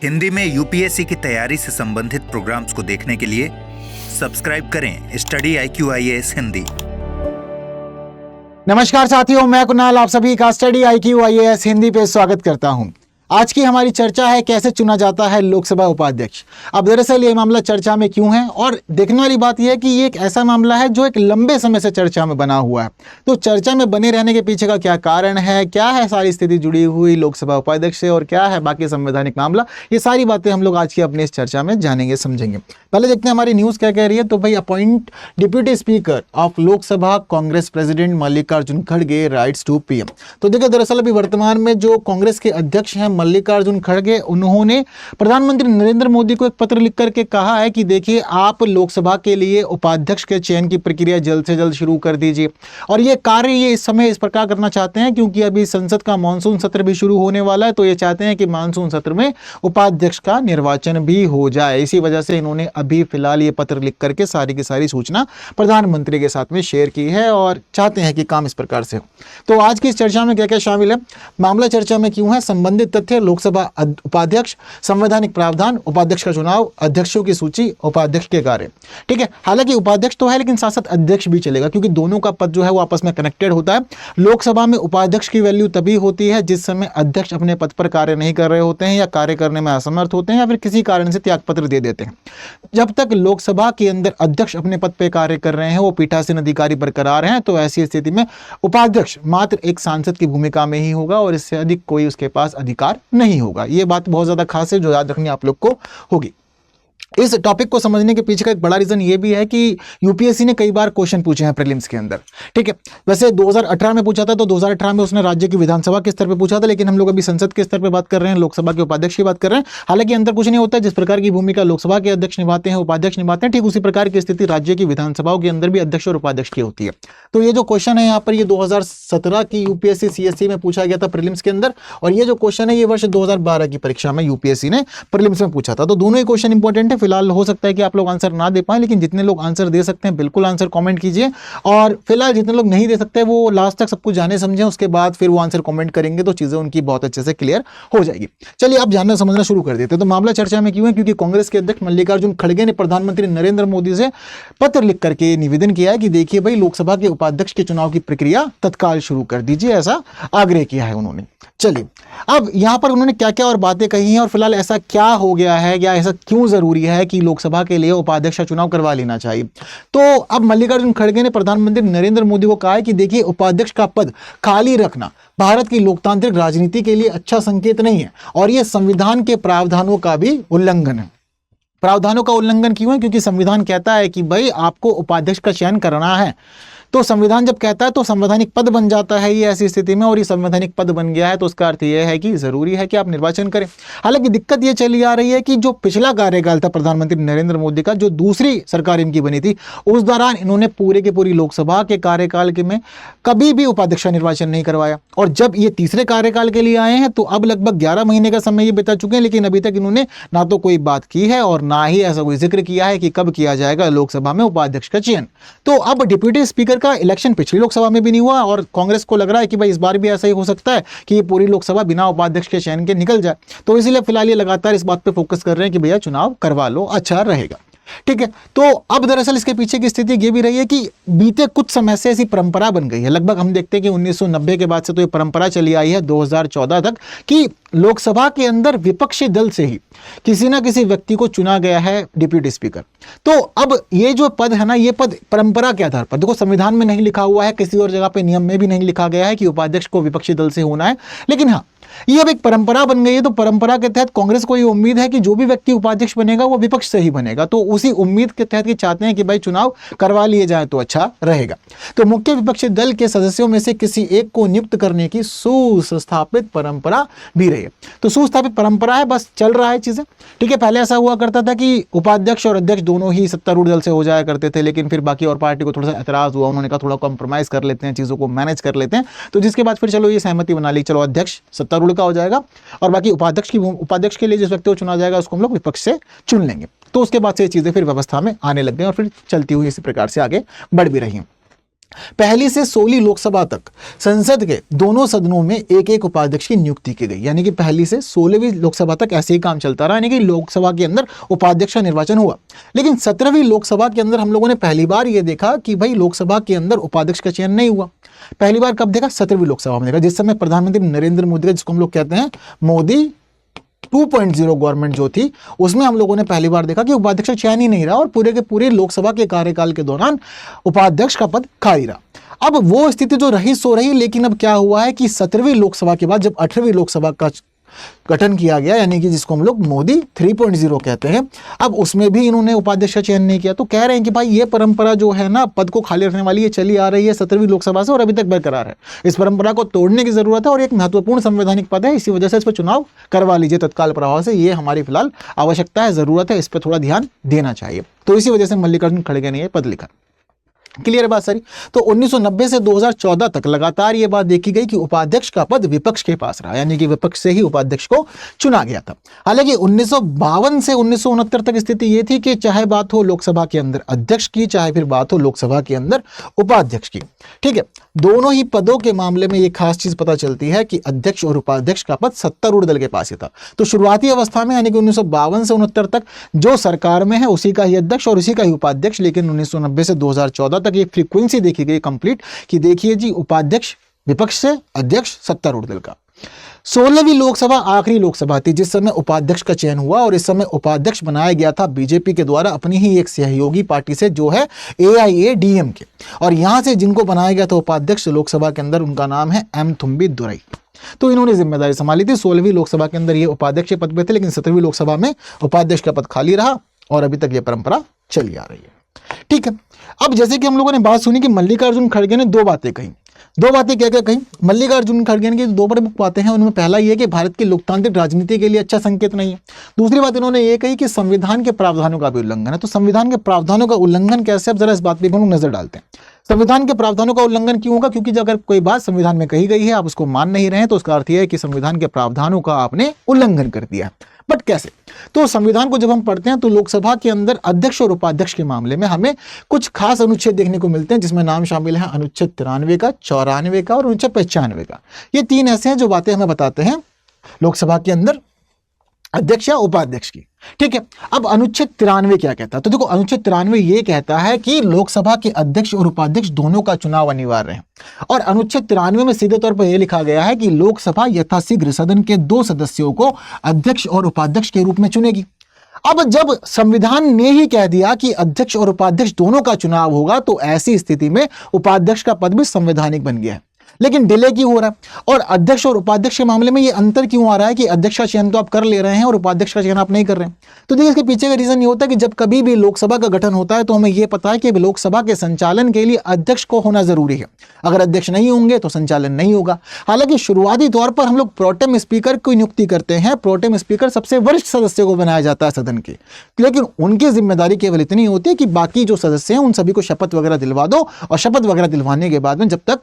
हिंदी में यूपीएससी की तैयारी से संबंधित प्रोग्राम्स को देखने के लिए सब्सक्राइब करें स्टडी IQ IAS हिंदी। नमस्कार साथियों, मैं कुणाल आप सभी का स्टडी IQ IAS हिंदी पे स्वागत करता हूं। आज की हमारी चर्चा है कैसे चुना जाता है लोकसभा उपाध्यक्ष। अब दरअसल ये मामला चर्चा में क्यों है और देखने वाली बात यह है कि ये एक ऐसा मामला है जो एक लंबे समय से चर्चा में बना हुआ है। तो चर्चा में बने रहने के पीछे का क्या कारण है, क्या है सारी स्थिति जुड़ी हुई लोकसभा उपाध्यक्ष से और क्या है बाकी संवैधानिक मामला, ये सारी बातें हम लोग आज की अपनी इस चर्चा में जानेंगे समझेंगे। पहले देखते हैं हमारी न्यूज़ क्या कह रही है। तो भाई, appoint deputy speaker of Lok Sabha Congress president Mallikarjun खड़गे राइट्स टू PM। तो देखिए, दरअसल अभी वर्तमान में जो कांग्रेस के अध्यक्ष हैं मल्लिकार्जुन खड़गे, उन्होंने प्रधानमंत्री नरेंद्र मोदी को एक पत्र लिख करके कहा है कि देखिए, आप लोकसभा के लिए उपाध्यक्ष के चयन की प्रक्रिया जल्द से जल्द शुरू कर दीजिए। और ये कार्य ये इस समय इस प्रकार करना चाहते हैं क्योंकि अभी संसद का मानसून सत्र भी शुरू होने वाला है। तो ये चाहते हैं कि मानसून सत्र में उपाध्यक्ष का निर्वाचन भी हो जाए। इसी वजह से इन्होंने अभी फिलहाल ये पत्र लिख करके सारी की सारी सूचना प्रधानमंत्री के साथ में शेयर की है और चाहते हैं कि काम इस प्रकार से हो। तो आज की इस चर्चा में क्या क्या शामिल है, मामला चर्चा में क्यों है, संबंधित तथ्य, लोकसभा उपाध्यक्ष, संवैधानिक प्रावधान, उपाध्यक्ष का चुनाव, अध्यक्षों की सूची, उपाध्यक्ष के कार्य। ठीक है, हालांकि उपाध्यक्ष तो है लेकिन साथ साथ अध्यक्ष भी चलेगा क्योंकि दोनों का पद जो है वो आपस में कनेक्टेड होता है। लोकसभा में उपाध्यक्ष की वैल्यू तभी होती है जिस समय अध्यक्ष अपने पद पर कार्य नहीं कर रहे होते हैं या कार्य करने में असमर्थ होते हैं या फिर किसी कारण से त्यागपत्र दे देते हैं। जब तक लोकसभा के अंदर अध्यक्ष अपने पद पर कार्य कर रहे हैं, वो पीठासीन अधिकारी बरकरार हैं, तो ऐसी स्थिति में उपाध्यक्ष मात्र एक सांसद की भूमिका में ही होगा और इससे अधिक कोई उसके पास अधिकार नहीं होगा। ये बात बहुत ज्यादा खास है जो याद रखनी आप लोग को होगी। इस टॉपिक को समझने के पीछे का एक बड़ा रीजन ये भी है कि यूपीएससी ने कई बार क्वेश्चन पूछे हैं प्रीलिम्स के अंदर। ठीक है, वैसे 2018 में पूछा था, तो 2018 में उसने राज्य की विधानसभा के स्तर पे पूछा था, लेकिन हम लोग अभी संसद के स्तर पे बात कर रहे हैं, लोकसभा के उपाध्यक्ष की बात कर रहे हैं। हालांकि अंतर कुछ नहीं होता, जिस प्रकार की भूमिका लोकसभा के अध्यक्ष निभाते हैं, उपाध्यक्ष निभाते हैं, ठीक उसी प्रकार की स्थिति राज्य की विधानसभाओं के अंदर भी अध्यक्ष और उपाध्यक्ष की होती है। तो ये जो क्वेश्चन है यहाँ पर, ये 2017 की यूपीएससी CSE में पूछा गया था प्रीलिम्स के अंदर, और ये जो क्वेश्चन है ये वर्ष 2012 की परीक्षा में यूपीएससी ने प्रीलिम्स में पूछा था। तो दोनों ही क्वेश्चन इंपॉर्टेंट है। फिलहाल हो सकता है कि आप लोग आंसर ना दे पाएं, लेकिन जितने लोग आंसर दे सकते हैं बिल्कुल आंसर कमेंट कीजिए, और फिलहाल जितने लोग नहीं दे सकते वो लास्ट तक सब कुछ जाने समझें, उसके बाद फिर वो आंसर कमेंट करेंगे तो चीजें उनकी बहुत अच्छे से क्लियर हो जाएगी। चलिए आप जानना समझना शुरू कर देते हैं। तो मामला चर्चा में क्यों है, क्योंकि कांग्रेस के अध्यक्ष मल्लिकार्जुन खड़गे ने प्रधानमंत्री नरेंद्र मोदी से पत्र लिख करके निवेदन किया है कि देखिए भाई, लोकसभा के उपाध्यक्ष के चुनाव की प्रक्रिया तत्काल शुरू कर दीजिए, ऐसा आग्रह किया है उन्होंने। चलिए, अब यहां पर उन्होंने क्या क्या और बातें कही हैं और फिलहाल ऐसा क्या हो गया है या ऐसा क्यों जरूरी है कि लोकसभा के लिए उपाध्यक्ष का चुनाव करवा लेना चाहिए। तो अब मल्लिकार्जुन खड़गे ने प्रधानमंत्री नरेंद्र मोदी को कहा है कि देखिए, उपाध्यक्ष का पद खाली रखना भारत की लोकतांत्रिक राजनीति के लिए अच्छा संकेत नहीं है और यह संविधान के प्रावधानों का भी उल्लंघन है। प्रावधानों का उल्लंघन क्यों है, क्योंकि संविधान कहता है कि भाई आपको उपाध्यक्ष का चयन करना है। तो संविधान जब कहता है तो संवैधानिक पद बन जाता है ये ऐसी स्थिति में, और ये संवैधानिक पद बन गया है तो उसका अर्थ यह है कि जरूरी है कि आप निर्वाचन करें। हालांकि दिक्कत ये चली आ रही है कि जो पिछला कार्यकाल था प्रधानमंत्री नरेंद्र मोदी का, जो दूसरी सरकार इनकी बनी थी, उस दौरान इन्होंने पूरे के पूरी लोकसभा के कार्यकाल के में कभी भी उपाध्यक्ष का निर्वाचन नहीं करवाया। और जब ये तीसरे कार्यकाल के लिए आए हैं तो अब लगभग 11 महीने का समय ये बिता चुके हैं, लेकिन अभी तक इन्होंने ना तो कोई बात की है और ना ही ऐसा कोई जिक्र किया है कि कब किया जाएगा लोकसभा में उपाध्यक्ष का चयन। तो अब डिप्यूटी स्पीकर का इलेक्शन पिछली लोकसभा में भी नहीं हुआ और कांग्रेस को लग रहा है कि भाई इस बार भी ऐसा ही हो सकता है कि ये पूरी लोकसभा बिना उपाध्यक्ष के चयन के निकल जाए। तो इसीलिए फिलहाल ये लगातार इस बात पे फोकस कर रहे हैं कि भैया चुनाव करवा लो, अच्छा रहेगा। ठीक है, तो अब दरअसल इसके पीछे की स्थिति ये भी रही है कि बीते कुछ समय से ऐसी परंपरा बन गई है, लगभग हम देखते हैं कि 1990 के बाद से तो ये परंपरा चली आई है 2014 तक, कि लोकसभा के अंदर विपक्षी दल से ही किसी ना किसी व्यक्ति को चुना गया है डिप्यूटी स्पीकर। तो अब ये जो पद है ना, ये पद परंपरा के आधार पर, देखो संविधान में नहीं लिखा हुआ है, किसी और जगह पे नियम में भी नहीं लिखा गया है कि उपाध्यक्ष को विपक्षी दल से होना है, लेकिन हाँ, ये अब एक परंपरा बन गई है। तो परंपरा के तहत कांग्रेस को ये उम्मीद है कि जो भी व्यक्ति उपाध्यक्ष बनेगा वो विपक्ष से ही बनेगा। तो उसी उम्मीद के तहत ये चाहते हैं कि भाई चुनाव करवा लिए जाए तो अच्छा रहेगा। तो मुख्य विपक्षी दल के सदस्यों में से किसी एक को नियुक्त करने की सुस्थापित परंपरा भी रही है। तो सुस्थापित परंपरा है, बस चल रहा है चीजें। ठीक है, पहले ऐसा हुआ करता था कि उपाध्यक्ष और अध्यक्ष दोनों ही सत्तारूढ़ दल से हो जाया करते थे, लेकिन फिर बाकी और पार्टी को थोड़ा सा एतराज हुआ, उन्होंने कहा थोड़ा कॉम्प्रोमाइज कर लेते हैं, चीजों को मैनेज कर लेते हैं। तो जिसके बाद फिर चलो ये सहमति बना ली, चलो अध्यक्ष सत्तारूढ़ का हो जाएगा और बाकी उपाध्यक्ष के लिए जिस व्यक्ति को चुना जाएगा उसको हम लोग विपक्ष से चुन लेंगे। तो उसके बाद से ये चीजें फिर व्यवस्था में आने लग गई और फिर चलती हुई इसी प्रकार से आगे बढ़ भी रही हैं। पहली से 16 लोकसभा तक संसद के दोनों सदनों में एक एक उपाध्यक्ष की नियुक्ति की गई, यानी कि पहली से 16वीं लोकसभा तक ऐसे ही काम चलता रहा, यानी कि लोकसभा के अंदर उपाध्यक्ष का निर्वाचन हुआ। लेकिन 17वीं लोकसभा के अंदर हम लोगों ने पहली बार यह देखा कि भाई लोकसभा के अंदर उपाध्यक्ष का चयन नहीं हुआ। पहली बार कब देखा? 17वीं लोकसभा में देखा, जिस समय प्रधानमंत्री नरेंद्र मोदी का, जिसको हम लोग कहते हैं मोदी 2.0 गवर्नमेंट जो थी, उसमें हम लोगों ने पहली बार देखा कि उपाध्यक्ष का चयन ही नहीं रहा और पूरे के पूरे लोकसभा के कार्यकाल के दौरान उपाध्यक्ष का पद खाली रहा। अब वो स्थिति जो रही सो रही, लेकिन अब क्या हुआ है कि 17वीं लोकसभा के बाद जब 18वीं लोकसभा का गठन किया गया, यानी कि जिसको हम लोग मोदी 3.0 कहते हैं, अब उसमें भी इन्होंने उपाध्यक्ष का चयन नहीं किया। तो कह रहे हैं कि भाई ये परंपरा जो है ना पद को खाली रखने वाली, ये चली आ रही है 17वीं लोकसभा से और अभी तक बरकरार है। इस परंपरा को तोड़ने की जरूरत है और एक महत्वपूर्ण संवैधानिक पद है, इसी वजह से इस पर चुनाव करवा लीजिए तत्काल प्रभाव से। ये हमारी फिलहाल आवश्यकता है, जरूरत है, इस पर थोड़ा ध्यान देना चाहिए। तो इसी वजह से मल्लिकार्जुन खड़गे ने यह पद लिखा। क्लियर है बात सारी? तो 1990 से 2014 तक लगातार ये बात देखी गई कि उपाध्यक्ष का पद विपक्ष के पास रहा, यानी कि विपक्ष से ही उपाध्यक्ष को चुना गया था। हालांकि 1952 से 1969 तक स्थिति ये थी कि चाहे बात हो लोकसभा के अंदर अध्यक्ष की, चाहे फिर बात हो लोकसभा के अंदर उपाध्यक्ष की, ठीक है, दोनों ही पदों के मामले में ये खास चीज पता चलती है कि अध्यक्ष और उपाध्यक्ष का पद सत्तारूढ़ दल के पास ही था। तो शुरुआती अवस्था में यानी कि 1952 से 69 तक जो सरकार में है उसी का ही अध्यक्ष और उसी का ही उपाध्यक्ष, लेकिन 1990 से 2014 तक ये फ्रीक्वेंसी देखी गई कंप्लीट कि देखिए जी उपाध्यक्ष विपक्ष से, अध्यक्ष सत्तारूढ़ दल का। 16वीं लोकसभा आखिरी लोकसभा थी जिस समय उपाध्यक्ष का चयन हुआ और इस समय उपाध्यक्ष बनाया गया था बीजेपी के द्वारा अपनी ही एक सहयोगी पार्टी से जो है AIADMK, और यहां से जिनको बनाया गया था उपाध्यक्ष लोकसभा के अंदर उनका नाम है M थुम्बी दुरई। तो इन्होंने जिम्मेदारी संभाली थी। 16वीं लोकसभा के अंदर ये उपाध्यक्ष पद पे थे, लेकिन 17वीं लोकसभा में उपाध्यक्ष का पद खाली रहा और अभी तक ये परंपरा चली आ रही है। ठीक है, अब जैसे कि हम लोगों ने बात सुनी कि मल्लिकार्जुन खड़गे ने दो बातें कही। दो बातें क्या क्या कही? मल्लिकार्जुन खड़गे की दो प्रमुख बातें हैं, उनमें पहला ये कि भारत की लोकतांत्रिक राजनीति के लिए अच्छा संकेत नहीं है। दूसरी बात इन्होंने ये कही कि संविधान के प्रावधानों का भी उल्लंघन है। तो संविधान के प्रावधानों का उल्लंघन कैसे, अब जरा इस बात पर हम लोग नजर डालते हैं। संविधान के प्रावधानों का उल्लंघन क्यों होगा? क्योंकि अगर कोई बात संविधान में कही गई है आप उसको मान नहीं रहे हैं तो उसका अर्थ यह है कि संविधान के प्रावधानों का आपने उल्लंघन कर दिया है। बट कैसे? तो संविधान को जब हम पढ़ते हैं तो लोकसभा के अंदर अध्यक्ष और उपाध्यक्ष के मामले में हमें कुछ खास अनुच्छेद देखने को मिलते हैं, जिसमें नाम शामिल है अनुच्छेद 93 का, 94 का और अनुच्छेद 95 का। ये तीन ऐसे हैं जो बातें हमें बताते हैं लोकसभा के अंदर अध्यक्ष या उपाध्यक्ष की। ठीक है, अब अनुच्छेद 93 क्या कहता है? तो देखो अनुच्छेद 93 ये कहता है कि लोकसभा के अध्यक्ष और उपाध्यक्ष दोनों का चुनाव अनिवार्य है। और अनुच्छेद 93 में सीधे तौर पर यह लिखा गया है कि लोकसभा यथाशीघ्र सदन के 2 सदस्यों को अध्यक्ष और उपाध्यक्ष के रूप में चुनेगी। अब जब संविधान ने ही कह दिया कि अध्यक्ष और उपाध्यक्ष दोनों का चुनाव होगा तो ऐसी स्थिति में उपाध्यक्ष का पद भी संवैधानिक बन गया है। लेकिन डिले क्यों हो रहा है? और अध्यक्ष और उपाध्यक्ष के मामले में ये अंतर क्यों आ रहा है कि अध्यक्ष का चयन तो आप कर ले रहे हैं और उपाध्यक्ष का चयन आप नहीं कर रहे हैं? तो देखिए इसके पीछे का रीजन ये होता है कि जब कभी भी लोकसभा का गठन होता है तो हमें यह पता है कि लोकसभा के संचालन के लिए अध्यक्ष को होना जरूरी है। अगर अध्यक्ष नहीं होंगे तो संचालन नहीं होगा। हालांकि शुरुआती तौर पर हम लोग प्रोटेम स्पीकर की नियुक्ति करते हैं। प्रोटेम स्पीकर सबसे वरिष्ठ सदस्य को बनाया जाता है सदन के, लेकिन उनकी जिम्मेदारी केवल इतनी होती है कि बाकी जो सदस्य हैं उन सभी को शपथ वगैरह दिलवा दो, और शपथ वगैरह दिलवाने के बाद में जब तक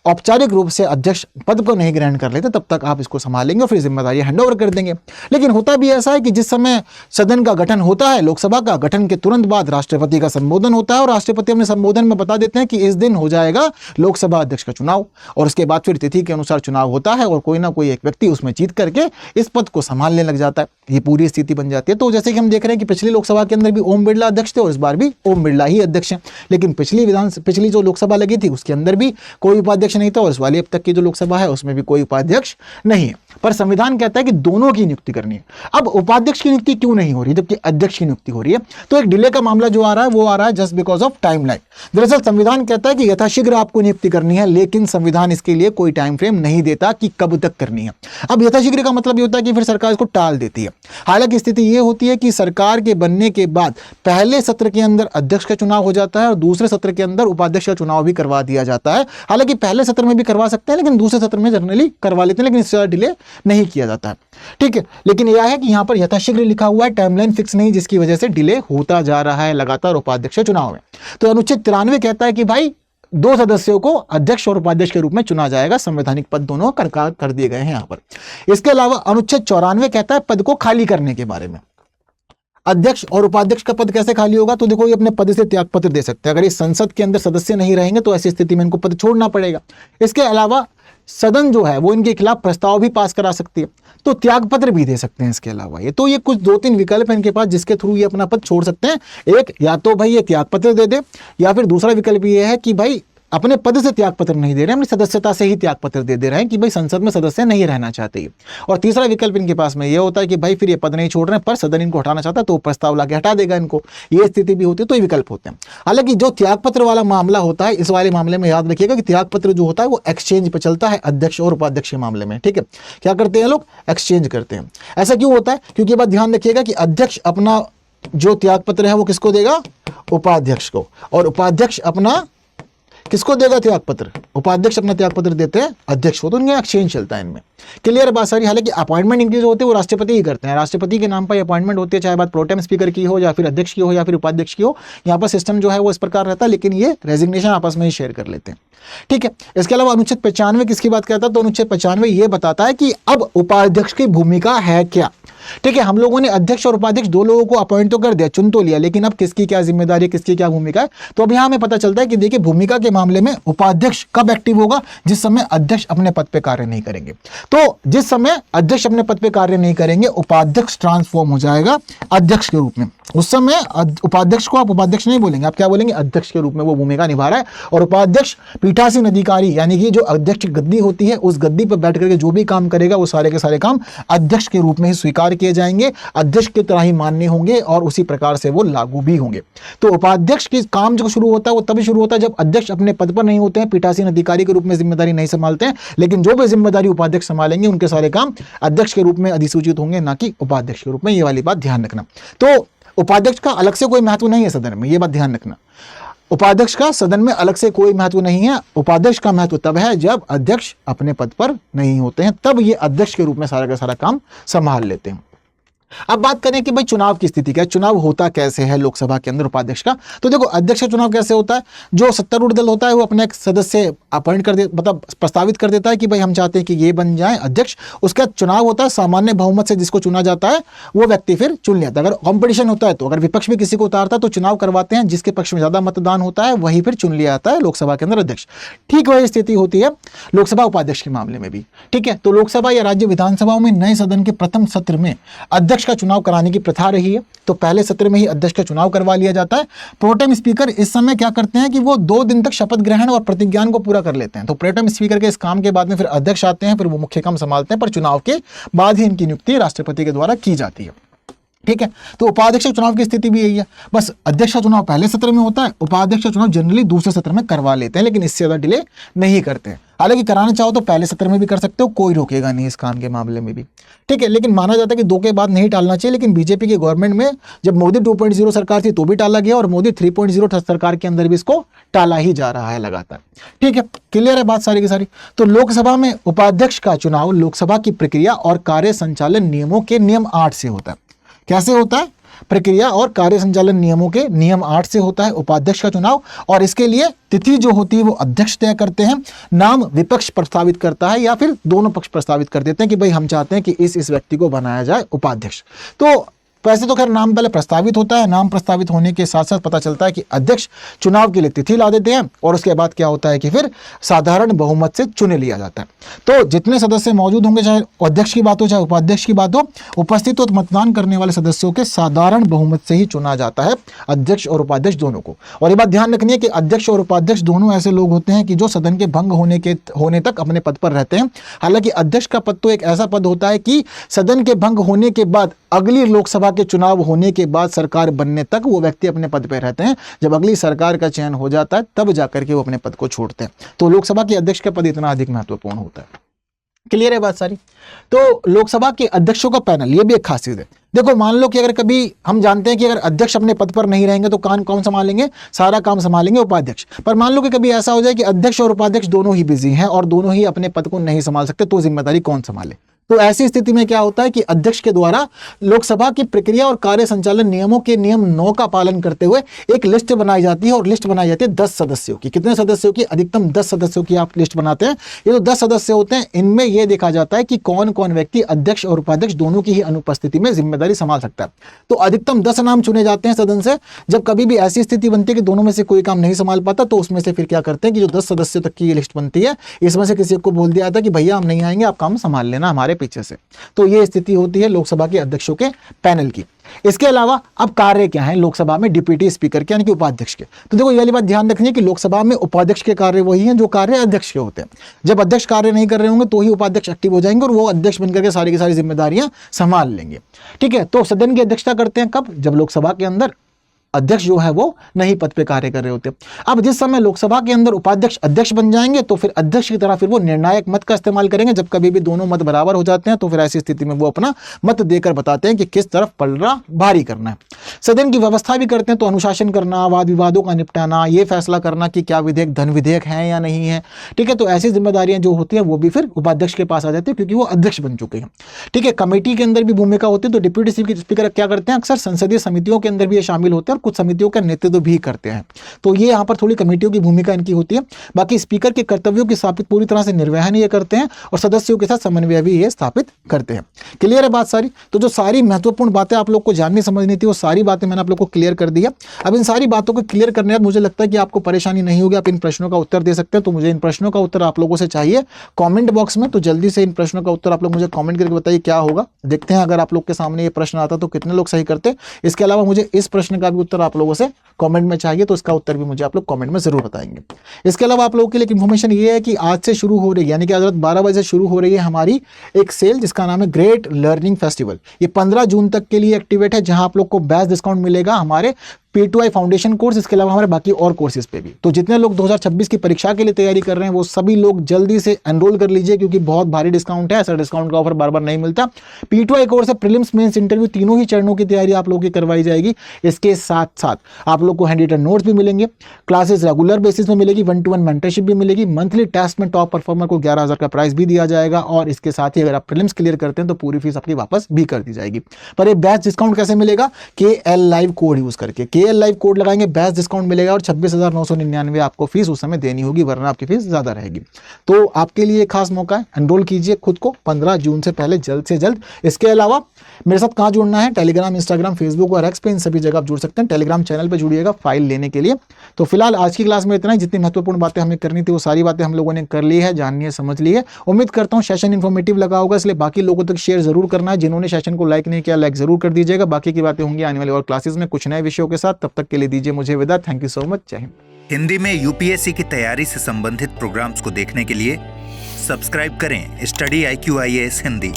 औपचारिक रूप से अध्यक्ष पद को नहीं ग्रहण कर लेते तब तक आप इसको संभालेंगे और फिर जिम्मेदारी हैंडओवर कर देंगे। लेकिन होता भी ऐसा है कि जिस समय सदन का गठन होता है, लोकसभा का गठन के तुरंत बाद राष्ट्रपति का संबोधन होता है और राष्ट्रपति अपने संबोधन में बता देते हैं कि इस दिन हो जाएगा लोकसभा अध्यक्ष का चुनाव, और उसके बाद फिर तिथि के अनुसार चुनाव होता है और कोई ना कोई एक व्यक्ति उसमें जीत करके इस पद को संभालने लग जाता है। ये पूरी स्थिति बन जाती है। तो जैसे कि हम देख रहे हैं कि पिछली लोकसभा के अंदर भी ओम बिरला अध्यक्ष थे और इस बार भी ओम बिरला ही अध्यक्ष हैं, लेकिन पिछली जो लोकसभा लगी थी उसके अंदर भी कोई उपाध्यक्ष नहीं था और इस वाली अब तक की जो लोकसभा है उसमें भी कोई उपाध्यक्ष नहीं है। पर संविधान कहता है कि दोनों की नियुक्ति करनी है। अब उपाध्यक्ष की नियुक्ति क्यों नहीं हो रही जबकि अध्यक्ष की नियुक्ति हो रही है? तो एक डिले का मामला जो आ रहा है वो आ रहा है जस्ट बिकॉज ऑफ टाइमलाइन। दरअसल संविधान कहता है कि यथाशीघ्र आपको नियुक्ति करनी है, लेकिन संविधान इसके लिए कोई टाइम फ्रेम नहीं देता कि कब तक करनी है। अब यथाशीघ्र का मतलब ये होता है कि फिर सरकार इसको टाल देती है। हालांकि स्थिति ये होती है कि सरकार के बनने के बाद पहले सत्र के अंदर अध्यक्ष का चुनाव हो जाता है और दूसरे सत्र के अंदर उपाध्यक्ष का चुनाव भी करवा दिया जाता है। हालांकि पहले सत्र में भी करवा सकते हैं लेकिन दूसरे सत्र में जनरली करवा लेते हैं, लेकिन इससे डिले नहीं किया जाता है। ठीक है, लेकिन यह है कि यहां पर यथाशीघ्र लिखा हुआ है, टाइमलाइन फिक्स नहीं, जिसकी वजह से डिले होता जा रहा है लगातार उपाध्यक्ष चुनाव में। तो अनुच्छेद 93 कहता है कि भाई 2 सदस्यों को अध्यक्ष और उपाध्यक्ष के रूप में चुना जाएगा। संवैधानिक पद दोनों कर दिए गए हैं यहां पर। इसके अलावा अनुच्छेद 94 कहता है पद को खाली करने के बारे में। अध्यक्ष और उपाध्यक्ष का पद कैसे खाली होगा? तो देखो ये अपने पद से त्यागपत्र दे सकते हैं। अगर ये संसद के अंदर सदस्य नहीं रहेंगे तो ऐसी स्थिति में इनको पद छोड़ना पड़ेगा। इसके अलावा सदन जो है वो इनके खिलाफ प्रस्ताव भी पास करा सकती है, तो त्यागपत्र भी दे सकते हैं। इसके अलावा ये तो ये कुछ 2-3 विकल्प हैं इनके पास जिसके थ्रू ये अपना पद छोड़ सकते हैं। एक, या तो भाई ये त्यागपत्र दे दे, या फिर दूसरा विकल्प ये है कि भाई अपने पद से त्यागपत्र नहीं दे रहे हैं, अपनी सदस्यता से ही त्यागपत्र दे रहे हैं कि भाई संसद में सदस्य नहीं रहना चाहते। और तीसरा विकल्प इनके पास में ये होता है कि भाई फिर ये पद नहीं छोड़ रहे हैं पर सदन इनको हटाना चाहता है तो प्रस्ताव लाके हटा देगा इनको। ये स्थिति भी होती है, तो ये विकल्प होते हैं। हालांकि जो त्यागपत्र वाला मामला होता है, इस वाले मामले में याद रखिएगा कि त्यागपत्र जो होता है वो एक्सचेंज पे चलता है अध्यक्ष और उपाध्यक्ष के मामले में। ठीक है, क्या करते हैं लोग? एक्सचेंज करते हैं। ऐसा क्यों होता है? क्योंकि बात ध्यान रखिएगा कि अध्यक्ष अपना जो त्यागपत्र है वो किसको देगा? उपाध्यक्ष को। और उपाध्यक्ष अपना किसको देगा त्यागपत्र? उपाध्यक्ष अपना त्यागपत्र देते हैं अध्यक्ष को। तो इनका एक्सचेंज चलता है इनमें। क्लियर है बात सारी? हालांकि अपॉइंटमेंट इनके जो होते हैं वो राष्ट्रपति ही करते हैं। राष्ट्रपति के नाम पर अपॉइंटमेंट होती है, चाहे बात प्रोटेम स्पीकर की हो या फिर अध्यक्ष की हो या फिर उपाध्यक्ष की हो। यहाँ पर सिस्टम जो है वो इस प्रकार रहता है, लेकिन ये रेजिग्नेशन आपस में ही शेयर कर लेते हैं। ठीक है, इसके अलावा अनुच्छेद 95 किसकी बात करता है? तो अनुच्छेद 95 ये बताता है कि अब उपाध्यक्ष की भूमिका है क्या। ठीक है, हम लोगों ने अध्यक्ष और उपाध्यक्ष दो लोगों को अपॉइंट तो कर दिया, चुन तो लिया, लेकिन अब किसकी क्या जिम्मेदारी है, किसकी क्या भूमिका है? तो अब यहां हमें पता चलता है कि देखिए भूमिका के मामले में उपाध्यक्ष कब एक्टिव होगा? जिस समय अध्यक्ष अपने पद पे कार्य नहीं करेंगे। तो जिस समय अध्यक्ष अपने पद पे कार्य नहीं करेंगे, उपाध्यक्ष ट्रांसफॉर्म हो जाएगा अध्यक्ष के रूप में। उस समय उपाध्यक्ष को आप उपाध्यक्ष नहीं बोलेंगे, आप क्या बोलेंगे? अध्यक्ष के रूप में वो भूमिका निभा रहा है। और उपाध्यक्ष पीठासीन अधिकारी, यानी कि जो अध्यक्ष की गद्दी होती है उस गद्दी पर बैठ करके जो भी काम करेगा वो सारे के सारे काम अध्यक्ष के रूप में ही स्वीकार किए जाएंगे, अध्यक्ष की तरह ही मान्य होंगे और उसी प्रकार से वो लागू भी होंगे। तो उपाध्यक्ष के काम जो शुरू होता है वो तभी शुरू होता है जब अध्यक्ष अपने पद पर नहीं होते हैं, पीठासीन अधिकारी के रूप में जिम्मेदारी नहीं संभालते हैं। लेकिन जो भी जिम्मेदारी उपाध्यक्ष संभालेंगे उनके सारे काम अध्यक्ष के रूप में अधिसूचित होंगे, ना कि उपाध्यक्ष के रूप में। ये वाली बात ध्यान रखना। तो उपाध्यक्ष का अलग से कोई महत्व नहीं है सदन में, ये बात ध्यान रखना। उपाध्यक्ष का सदन में अलग से कोई महत्व नहीं है। उपाध्यक्ष का महत्व तब है जब अध्यक्ष अपने पद पर नहीं होते हैं, तब ये अध्यक्ष के रूप में सारा का सारा काम संभाल लेते हैं। अब बात करें कि भाई चुनाव की स्थिति क्या है, चुनाव होता कैसे है लोकसभा के अंदर उपाध्यक्ष का। तो देखो अध्यक्ष का चुनाव कैसे होता है? जो सत्तारूढ़ दल होता है वो अपने एक सदस्य अपॉइंट कर दे, मतलब प्रस्तावित कर देता है कि भाई हम चाहते हैं कि ये बन जाए अध्यक्ष। उसका चुनाव होता है, सामान्य बहुमत से जिसको चुना जाता है वो व्यक्ति फिर चुन लिया जाता है। अगर कॉम्पिटिशन होता है तो अगर विपक्ष भी किसी को उतारता है तो चुनाव करवाते हैं, जिसके पक्ष में ज्यादा मतदान होता है वही फिर चुन लिया जाता है लोकसभा के अंदर अध्यक्ष। ठीक वही स्थिति होती है लोकसभा उपाध्यक्ष के मामले में भी। ठीक है, तो लोकसभा या राज्य विधानसभाओं में नए सदन के प्रथम सत्र में अध्यक्ष का चुनाव कराने की प्रथा रही है। तो पहले सत्र में ही अध्यक्ष का चुनाव करवा लिया जाता है। प्रोटेम स्पीकर इस समय क्या करते हैं कि वो 2 दिन तक शपथ ग्रहण और प्रतिज्ञान को पूरा कर लेते हैं। तो प्रोटेम स्पीकर के इस काम के बाद में फिर अध्यक्ष आते हैं, फिर वो मुख्य काम संभालते हैं, पर चुनाव के बाद ही इनकी नियुक्ति राष्ट्रपति के द्वारा की जाती है। ठीक है, तो उपाध्यक्ष चुनाव की स्थिति भी यही है। बस अध्यक्ष का चुनाव पहले सत्र में होता है, उपाध्यक्ष का चुनाव जनरली दूसरे सत्र में करवा लेते हैं, लेकिन इससे ज्यादा डिले नहीं करते हैं। हालांकि कराना चाहो तो पहले सत्र में भी कर सकते हो, कोई रोकेगा नहीं इस काम के मामले में भी। ठीक है, लेकिन माना जाता है कि 2 के बाद नहीं टालना चाहिए। लेकिन बीजेपी की गवर्नमेंट में जब मोदी 2.0 सरकार थी तो भी टाला गया, और मोदी 3.0 सरकार के अंदर भी इसको टाला ही जा रहा है लगातार। ठीक है, क्लियर है बात सारी की सारी। तो लोकसभा में उपाध्यक्ष का चुनाव लोकसभा की प्रक्रिया और कार्य संचालन नियमों के नियम 8 से होता है। कैसे होता है? प्रक्रिया और कार्य संचालन नियमों के नियम 8 से होता है उपाध्यक्ष का चुनाव। और इसके लिए तिथि जो होती है वो अध्यक्ष तय करते हैं, नाम विपक्ष प्रस्तावित करता है या फिर दोनों पक्ष प्रस्तावित कर देते हैं कि भाई हम चाहते हैं कि इस व्यक्ति को बनाया जाए उपाध्यक्ष। तो वैसे तो खैर नाम पहले प्रस्तावित होता है, नाम प्रस्तावित होने के साथ साथ पता चलता है कि अध्यक्ष चुनाव के लिए तिथि ला देते हैं, और उसके बाद क्या होता है कि फिर साधारण बहुमत से चुन लिया जाता है। तो जितने सदस्य मौजूद होंगे, चाहे अध्यक्ष की बात हो चाहे उपाध्यक्ष की बात हो, उपस्थित और मतदान करने वाले सदस्यों के साधारण बहुमत से ही चुना जाता है अध्यक्ष और उपाध्यक्ष दोनों को। और ये बात ध्यान रखनी है कि अध्यक्ष और उपाध्यक्ष दोनों ऐसे लोग होते हैं कि जो सदन के भंग होने तक अपने पद पर रहते हैं। हालांकि अध्यक्ष का पद तो एक ऐसा पद होता है कि सदन के भंग होने के बाद अगली लोकसभा के चुनाव होने के बाद सरकार बनने तक वो व्यक्ति अपने पद पर रहते हैं। जब अगली सरकार का चयन हो जाता है तब जाकर के वो अपने पद को छोड़ते हैं। तो लोकसभा के अध्यक्ष का पद इतना अधिक महत्वपूर्ण होता है। क्लियर है बात सारी? तो लोकसभा के अध्यक्षों का पैनल, ये भी एक खासियत है। देखो मान लो कि अगर कभी हम जानते हैं कि अगर अध्यक्ष अपने पद पर नहीं रहेंगे तो कौन संभालेंगे? सारा काम संभालेंगे उपाध्यक्ष। पर मान लो कि कभी ऐसा हो जाए कि अध्यक्ष और उपाध्यक्ष दोनों ही बिजी हैं और दोनों ही अपने पद को नहीं संभाल सकते, तो जिम्मेदारी कौन संभाले? तो ऐसी स्थिति में क्या होता है कि अध्यक्ष के द्वारा लोकसभा की प्रक्रिया और कार्य संचालन नियमों के नियम 9 का पालन करते हुए एक लिस्ट बनाई जाती है, और लिस्ट बनाई जाती है 10 सदस्यों की। कितने सदस्यों की? अधिकतम 10 सदस्यों की आप लिस्ट बनाते हैं। ये जो 10 सदस्य होते हैं, इनमें यह देखा जाता है कि कौन कौन व्यक्ति अध्यक्ष और उपाध्यक्ष दोनों की ही अनुपस्थिति में जिम्मेदारी संभाल सकता है। तो अधिकतम 10 नाम चुने जाते हैं सदन से। जब कभी भी ऐसी स्थिति बनती है कि दोनों में से कोई काम नहीं संभाल पाता, तो उसमें से फिर क्या करते हैं कि जो 10 सदस्यों तक की ये लिस्ट बनती है, इसमें से किसी को बोल दिया जाता है कि भैया हम नहीं आएंगे, आप काम संभाल लेना हमारे पीछे से। तो ये स्थिति होती है लोकसभा के अध्यक्षों के पैनल की। इसके अलावा अब कार्य क्या है लोकसभा में डिप्टी स्पीकर के यानी कि उपाध्यक्ष के? तो देखो ये वाली बात ध्यान रखनी है कि लोकसभा में उपाध्यक्ष के कार्य वही हैं जो कार्य अध्यक्ष के होते हैं। जब अध्यक्ष कार्य नहीं कर रहे होंगे तो ही उपाध्यक्ष एक्टिव हो जाएंगे और वो अध्यक्ष बनकर के सारी की सारी जिम्मेदारियां संभाल लेंगे। ठीक है, तो सदन की अध्यक्षता करते हैं कब? जब लोकसभा के अंदर अध्यक्ष जो है वो नहीं पद पे कार्य कर रहे होते। अब जिस समय लोकसभा के अंदर उपाध्यक्ष अध्यक्ष बन जाएंगे तो फिर अध्यक्ष की तरह फिर वो निर्णायक मत का इस्तेमाल करेंगे। जब कभी भी दोनों मत बराबर हो जाते हैं तो फिर ऐसी स्थिति में वो अपना मत देकर बताते हैं कि किस तरफ पलड़ा भारी करना है। सदन की व्यवस्था भी करते हैं, तो अनुशासन करना, वाद विवादों का निपटाना, ये फैसला करना कि क्या विधेयक धन विधेयक है या नहीं है। ठीक है, तो ऐसी जिम्मेदारियां जो होती है वो भी फिर उपाध्यक्ष के पास आ जाती है क्योंकि वो अध्यक्ष बन चुके हैं। ठीक है, कमेटी के अंदर भी भूमिका होती है। तो डिप्टी स्पीकर क्या करते हैं? अक्सर संसदीय समितियों के अंदर भी ये शामिल होते हैं और कुछ समितियों का नेतृत्व भी करते हैं। तो ये यहाँ पर थोड़ी कमेटियों की भूमिका इनकी होती है। बाकी स्पीकर के कर्तव्यों की स्थापित पूरी तरह से निर्वहन ये करते हैं और सदस्यों के साथ समन्वय भी ये स्थापित करते हैं। क्लियर है बात सारी? तो जो सारी महत्वपूर्ण बातें आप लोग को जाननी समझनी थी वो सारी बातें मैंने आप लोग को क्लियर कर दिया। अब इन सारी बातों को क्लियर करने बाद मुझे लगता है कि आपको परेशानी नहीं होगी, आप इन प्रश्नों का उत्तर दे सकते हैं। तो मुझे इन प्रश्नों का उत्तर आप लोगों से चाहिए कॉमेंट बॉक्स में। तो जल्दी से इन प्रश्नों का उत्तर आप लोग मुझे कॉमेंट करके बताइए क्या होगा। देखते हैं अगर आप लोग के सामने ये प्रश्न आता तो कितने लोग सही करते। इसके अलावा मुझे इस प्रश्न का भी उत्तर आप लोगों से कमेंट में चाहिए, तो इसका उत्तर भी मुझे आप लोग कमेंट में जरूर बताएंगे। इसके अलावा आप लोगों के लिए एक इन्फॉर्मेशन ये है कि आज से शुरू हो रही है, यानी कि आज रात 12 बजे से शुरू हो रही है हमारी एक सेल जिसका नाम है ग्रेट लर्निंग फेस्टिवल। ये 15 जून तक के लिए एक्टिवेट है, जहां आप लोग को बेस्ट डिस्काउंट मिलेगा हमारे P2I फाउंडेशन कोर्स, इसके अलावा हमारे बाकी और कोर्सेज पे भी। तो जितने लोग 2026 की परीक्षा के लिए तैयारी कर रहे हैं वो सभी लोग जल्दी से एनरोल कर लीजिए क्योंकि बहुत भारी डिस्काउंट है। ऐसा डिस्काउंट का ऑफर बार बार नहीं मिलता। P2I कोर्स है, प्रीलिम्स मेंस इंटरव्यू तीनों ही चरणों की तैयारी आप लोगों की करवाई जाएगी। इसके साथ साथ आप लोग को हैंड रिटन नोट्स भी मिलेंगे, क्लासेस रेगुलर बेसिस में मिलेगी, 1-to-1 मेंटरशिप भी मिलेगी, मंथली टेस्ट में टॉप परफॉर्मर को 11,000 का प्राइस भी दिया जाएगा और इसके साथ ही अगर आप प्रीलिम्स क्लियर करते हैं तो पूरी फीस आपकी वापस भी कर दी जाएगी। पर ये बेस्ट डिस्काउंट कैसे मिलेगा? KL लाइव कोड यूज करके। KL लाइव कोड लगाएंगे, बेस्ट डिस्काउंट मिलेगा और 26,999 आपको फीस उस समय देनी होगी, वरना आपकी फीस ज्यादा रहेगी। तो आपके लिए खास मौका है, एनरोल कीजिए खुद को 15 जून से पहले जल्द से जल्द। इसके अलावा मेरे साथ कहां जुड़ना है? टेलीग्राम, इंस्टाग्राम, फेसबुक और एक्स पे, इन सभी जगह आप जुड़ सकते हैं। टेलीग्राम चैनल पे जुड़िएगा फाइल लेने के लिए। तो फिलहाल आज की क्लास में इतना ही। जितनी महत्वपूर्ण बातें हमें करनी थी वो सारी बातें हम लोगों ने कर ली है, जानी है, समझ ली है। उम्मीद करता हूं सेशन इन्फॉर्मेटिव लगा होगा, इसलिए बाकी लोगों तक शेयर जरूर करना है। जिन्होंने सेशन को लाइक नहीं किया लाइक जरूर कर दीजिएगा। बाकी की बातें होंगी आने वाली और क्लासेस में कुछ नए विषयों के साथ। तब तक के लिए दीजिए मुझे विदा। Thank you so much. जय हिंद। हिंदी में यूपीएससी की तैयारी से संबंधित प्रोग्राम्स को देखने के लिए सब्सक्राइब करें स्टडी IQ IAS हिंदी।